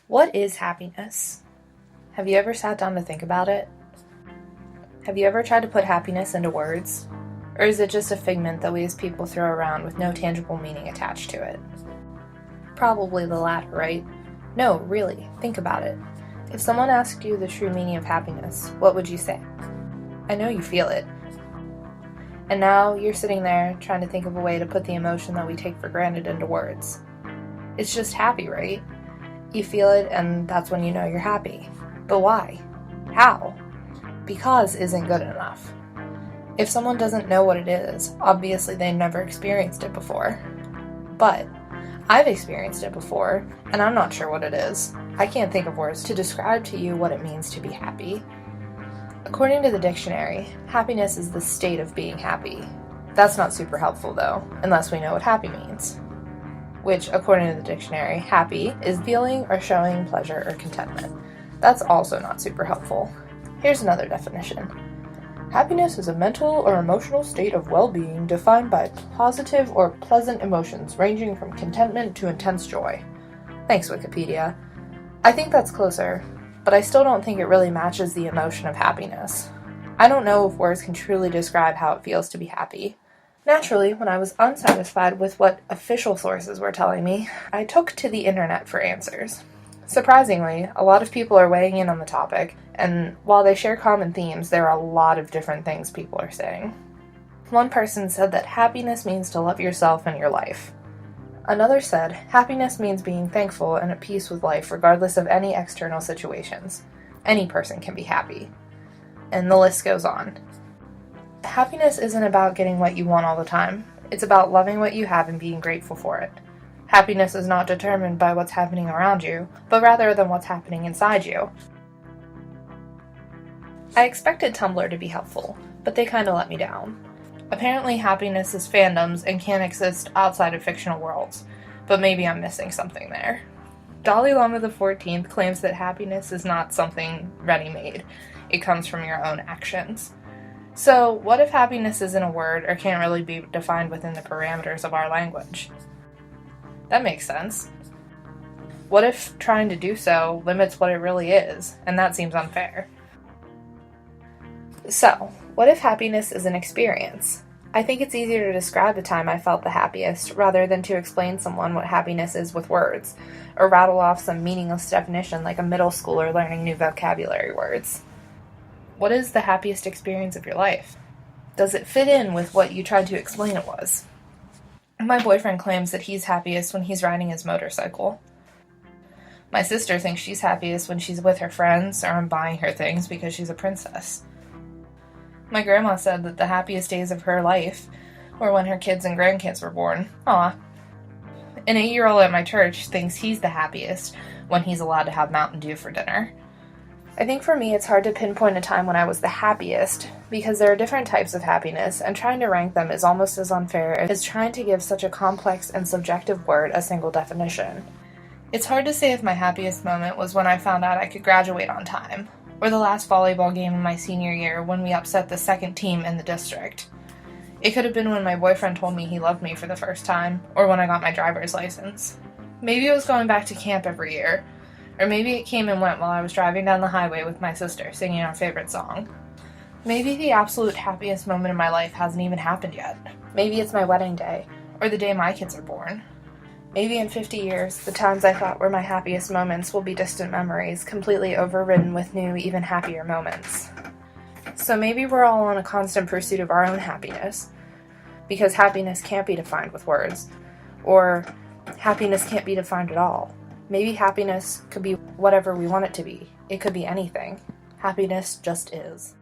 What is happiness? Have you ever sat down to think about it? Have you ever tried to put happiness into words? Or is it just a figment that we as people throw around with no tangible meaning attached to it? Probably the latter, right? No, really, think about it. If someone asked you the true meaning of happiness, what would you say? I know you feel it. And now you're sitting there trying to think of a way to put the emotion that we take for granted into words. It's just happy, right? You feel it, and that's when you know you're happy. But why? How? Because isn't good enough. If someone doesn't know what it is, obviously they've never experienced it before. But I've experienced it before, and I'm not sure what it is. I can't think of words to describe to you what it means to be happy. According to the dictionary, happiness is the state of being happy. That's not super helpful though, unless we know what happy means. Which, according to the dictionary, happy is feeling or showing pleasure or contentment. That's also not super helpful. Here's another definition. Happiness is a mental or emotional state of well-being defined by positive or pleasant emotions ranging from contentment to intense joy. Thanks, Wikipedia. I think that's closer, but I still don't think it really matches the emotion of happiness. I don't know if words can truly describe how it feels to be happy. Naturally, when I was unsatisfied with what official sources were telling me, I took to the internet for answers. Surprisingly, a lot of people are weighing in on the topic, and while they share common themes, there are a lot of different things people are saying. One person said that happiness means to love yourself and your life. Another said, happiness means being thankful and at peace with life regardless of any external situations. Any person can be happy. And the list goes on. Happiness isn't about getting what you want all the time. It's about loving what you have and being grateful for it. Happiness is not determined by what's happening around you, but rather than what's happening inside you. I expected Tumblr to be helpful, but they kinda let me down. Apparently happiness is fandoms and can't exist outside of fictional worlds, but maybe I'm missing something there. Dalai Lama XIV claims that happiness is not something ready-made. It comes from your own actions. So, what if happiness isn't a word or can't really be defined within the parameters of our language? That makes sense. What if trying to do so limits what it really is, and that seems unfair? So, what if happiness is an experience? I think it's easier to describe the time I felt the happiest rather than to explain someone what happiness is with words, or rattle off some meaningless definition like a middle schooler learning new vocabulary words. What is the happiest experience of your life? Does it fit in with what you tried to explain it was? My boyfriend claims that he's happiest when he's riding his motorcycle. My sister thinks she's happiest when she's with her friends or I'm buying her things because she's a princess. My grandma said that the happiest days of her life were when her kids and grandkids were born. Aw. An 8-year-old at my church thinks he's the happiest when he's allowed to have Mountain Dew for dinner. I think for me it's hard to pinpoint a time when I was the happiest because there are different types of happiness, and trying to rank them is almost as unfair as trying to give such a complex and subjective word a single definition. It's hard to say if my happiest moment was when I found out I could graduate on time, or the last volleyball game in my senior year when we upset the second team in the district. It could have been when my boyfriend told me he loved me for the first time, or when I got my driver's license. Maybe it was going back to camp every year, or maybe it came and went while I was driving down the highway with my sister singing our favorite song. Maybe the absolute happiest moment in my life hasn't even happened yet. Maybe it's my wedding day, or the day my kids are born. Maybe in 50 years, the times I thought were my happiest moments will be distant memories, completely overridden with new, even happier moments. So maybe we're all on a constant pursuit of our own happiness, because happiness can't be defined with words, or happiness can't be defined at all. Maybe happiness could be whatever we want it to be. It could be anything. Happiness just is.